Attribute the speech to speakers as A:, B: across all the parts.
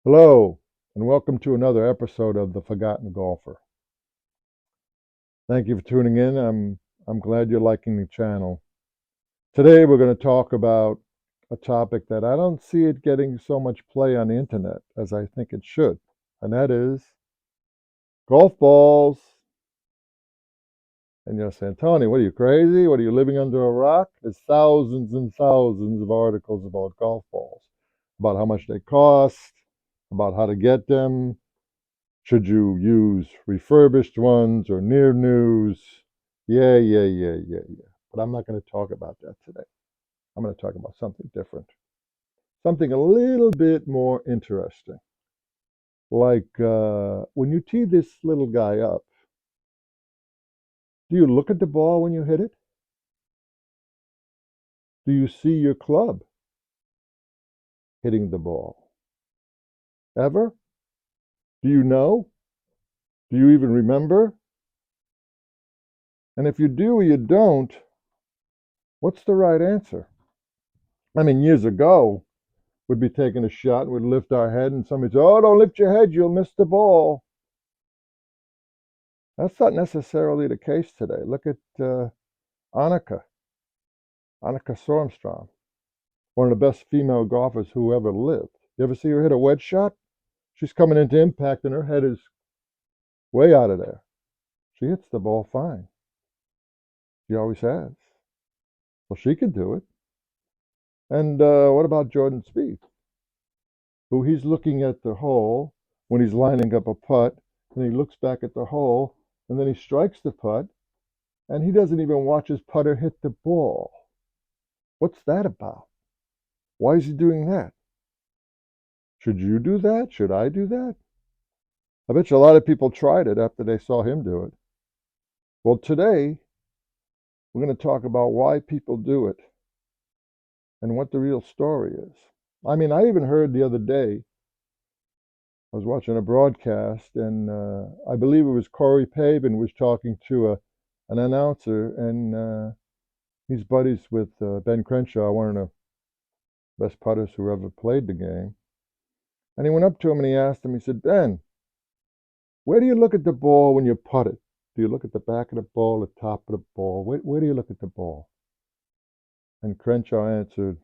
A: Hello, and welcome to another episode of The Forgotten Golfer. Thank you for tuning in. I'm glad you're liking the channel. Today we're going to talk about a topic that I don't see it getting so much play on the internet as I think it should, and that is golf balls. And you're saying, Tony, what are you crazy? What are you living under a rock? There's thousands and thousands of articles about golf balls, about how much they cost, about how to get them. Should you use refurbished ones or near news? Yeah. But I'm not going to talk about that today. I'm going to talk about something different, something a little bit more interesting. Like when you tee this little guy up, do you look at the ball when you hit it? Do you see your club hitting the ball? Ever? Do you know? Do you even remember? And if you do or you don't, what's the right answer? I mean, years ago, we'd be taking a shot and we'd lift our head, and somebody said, "Oh, don't lift your head, you'll miss the ball." That's not necessarily the case today. Look at Annika, Annika Sormstrom, one of the best female golfers who ever lived. You ever see her hit a wedge shot? She's coming into impact and her head is way out of there. She hits the ball fine. She always has. Well, she can do it. And what about Jordan Spieth, who he's looking at the hole when he's lining up a putt, and he looks back at the hole, and then he strikes the putt, and he doesn't even watch his putter hit the ball. What's that about? Why is he doing that? Should you do that? Should I do that? I bet you a lot of people tried it after they saw him do it. Well, today we're going to talk about why people do it and what the real story is. I mean, I even heard the other day, I was watching a broadcast, and I believe it was Corey Pavin was talking to an announcer, and he's buddies with Ben Crenshaw, one of the best putters who ever played the game. And he went up to him and he asked him, he said, "Ben, where do you look at the ball when you putt it? Do you look at the back of the ball, the top of the ball? Where do you look at the ball?" And Crenshaw answered,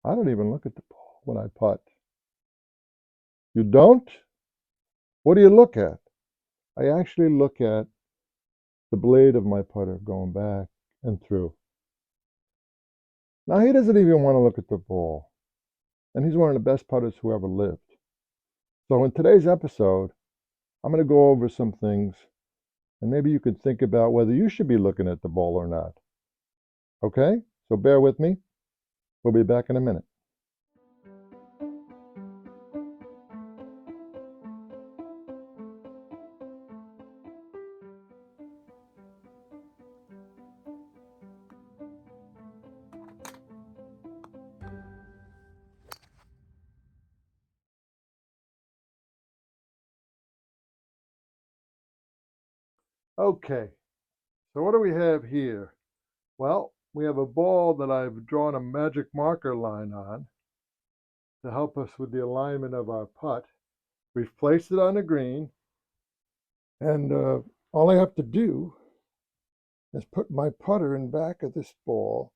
A: "I don't even look at the ball when I putt." "You don't? What do you look at?" "I actually look at the blade of my putter going back and through." Now, he doesn't even want to look at the ball. And he's one of the best putters who ever lived. So in today's episode, I'm going to go over some things, and maybe you could think about whether you should be looking at the ball or not. Okay? So bear with me. We'll be back in a minute. Okay, so what do we have here? Well, we have a ball that I've drawn a magic marker line on to help us with the alignment of our putt. We've placed it on the green, and all I have to do is put my putter in back of this ball,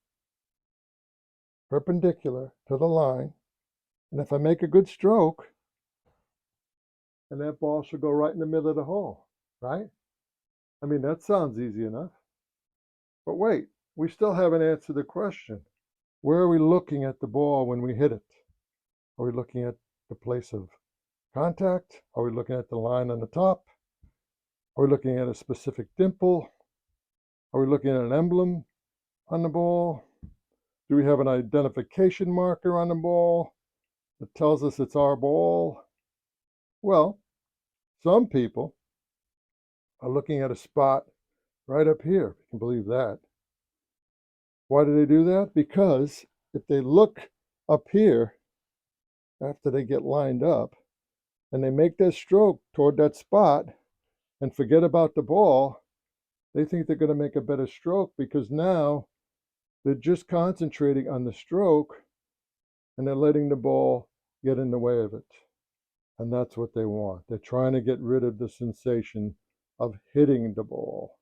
A: perpendicular to the line, and if I make a good stroke, and that ball should go right in the middle of the hole, right? I mean, that sounds easy enough. But wait, we still haven't answered the question. Where are we looking at the ball when we hit it? Are we looking at the place of contact? Are we looking at the line on the top? Are we looking at a specific dimple? Are we looking at an emblem on the ball? Do we have an identification marker on the ball that tells us it's our ball? Well, some people are looking at a spot right up here. You can believe that. Why do they do that? Because if they look up here after they get lined up and they make their stroke toward that spot and forget about the ball, they think they're going to make a better stroke because now they're just concentrating on the stroke and they're letting the ball get in the way of it. And that's what they want. They're trying to get rid of the sensation of hitting the ball.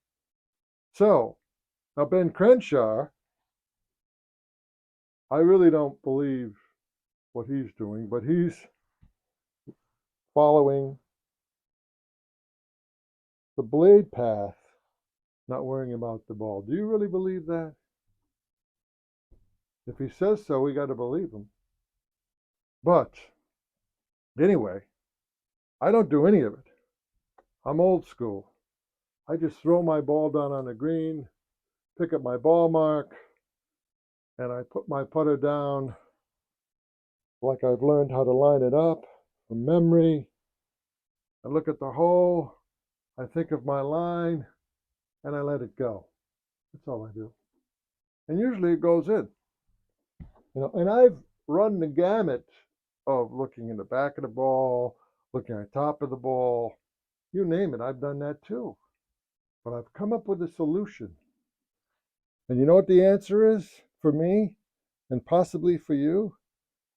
A: So, now Ben Crenshaw, I really don't believe what he's doing, but he's following the blade path, not worrying about the ball. Do you really believe that? If he says so, we got to believe him. But anyway, I don't do any of it. I'm old school. I just throw my ball down on the green, pick up my ball mark, and I put my putter down like I've learned how to line it up from memory. I look at the hole, I think of my line, and I let it go. That's all I do. And usually it goes in. And I've run the gamut of looking in the back of the ball, looking at the top of the ball, you name it, I've done that too. But I've come up with a solution. And you know what the answer is for me and possibly for you?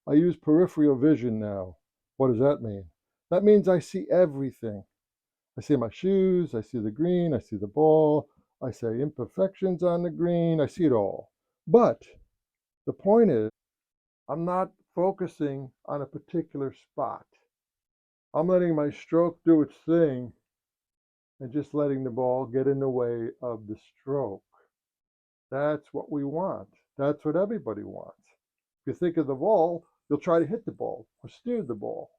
A: I use peripheral vision now. What does that mean? That means I see everything. I see my shoes, I see the green, I see the ball, I see imperfections on the green, I see it all. But the point is, I'm not focusing on a particular spot. I'm letting my stroke do its thing and just letting the ball get in the way of the stroke. That's what we want. That's what everybody wants. If you think of the ball, you'll try to hit the ball or steer the ball.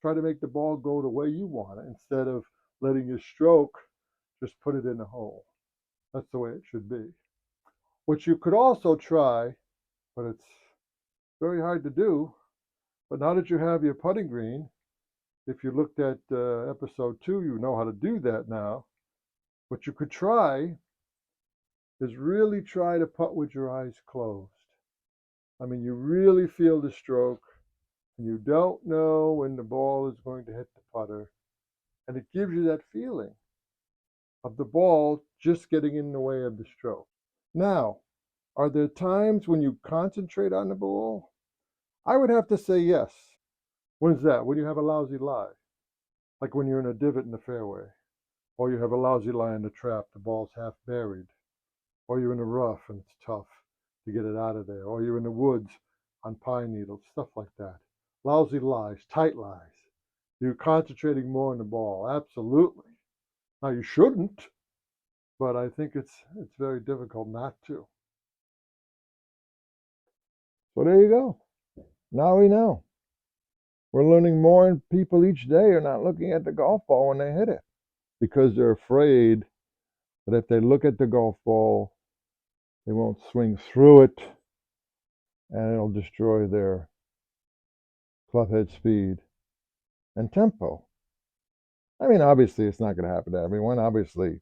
A: Try to make the ball go the way you want it instead of letting your stroke just put it in the hole. That's the way it should be. What you could also try, but it's very hard to do, but now that you have your putting green, if you looked at episode 2, you know how to do that now. What you could try is really try to putt with your eyes closed. I mean, you really feel the stroke, and you don't know when the ball is going to hit the putter, and it gives you that feeling of the ball just getting in the way of the stroke. Now, are there times when you concentrate on the ball? I would have to say yes. When's that? When you have a lousy lie, like when you're in a divot in the fairway, or you have a lousy lie in the trap, the ball's half buried, or you're in the rough and it's tough to get it out of there, or you're in the woods on pine needles, stuff like that. Lousy lies, tight lies. You're concentrating more on the ball, absolutely. Now you shouldn't, but I think it's very difficult not to. So there you go. Now we know. We're learning more, and people each day are not looking at the golf ball when they hit it because they're afraid that if they look at the golf ball, they won't swing through it and it'll destroy their clubhead speed and tempo. I mean, obviously, it's not going to happen to everyone. Obviously,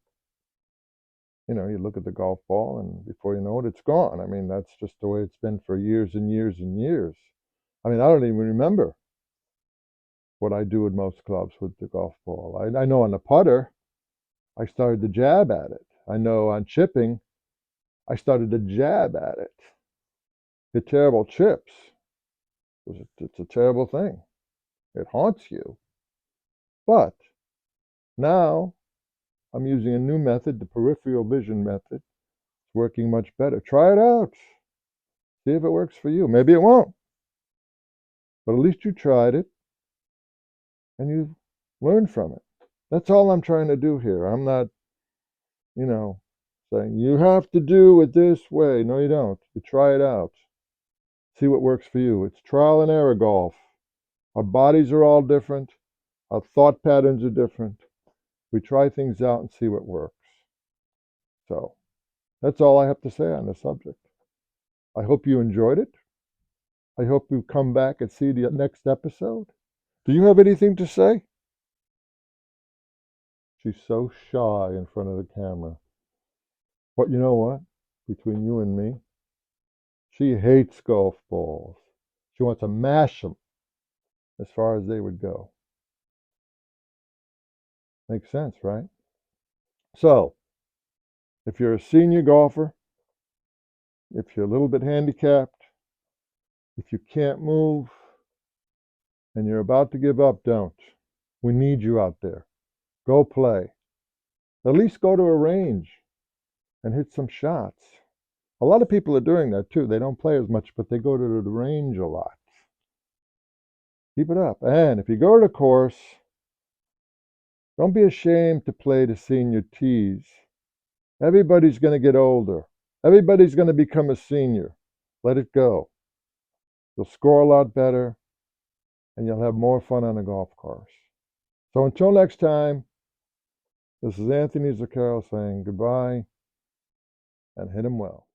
A: you look at the golf ball and before you know it, it's gone. I mean, that's just the way it's been for years and years and years. I mean, I don't even remember what I do with most clubs with the golf ball. I know on the putter, I started to jab at it. I know on chipping, I started to jab at it. Hit terrible chips. It's a terrible thing. It haunts you. But now I'm using a new method, the peripheral vision method. It's working much better. Try it out. See if it works for you. Maybe it won't. But at least you tried it and you learned from it. That's all I'm trying to do here. I'm not, saying you have to do it this way. No, you don't. You try it out. See what works for you. It's trial and error golf. Our bodies are all different. Our thought patterns are different. We try things out and see what works. So that's all I have to say on the subject. I hope you enjoyed it. I hope you come back and see the next episode. Do you have anything to say? She's so shy in front of the camera. But you know what? Between you and me, she hates golf balls. She wants to mash them as far as they would go. Makes sense, right? So, if you're a senior golfer, if you're a little bit handicapped, if you can't move, and you're about to give up, don't. We need you out there. Go play. At least go to a range and hit some shots. A lot of people are doing that too. They don't play as much, but they go to the range a lot. Keep it up. And if you go to the course, don't be ashamed to play the senior tees. Everybody's going to get older. Everybody's going to become a senior. Let it go. You'll score a lot better, and you'll have more fun on the golf course. So until next time, this is Anthony Zuccaro saying goodbye and hit 'em well.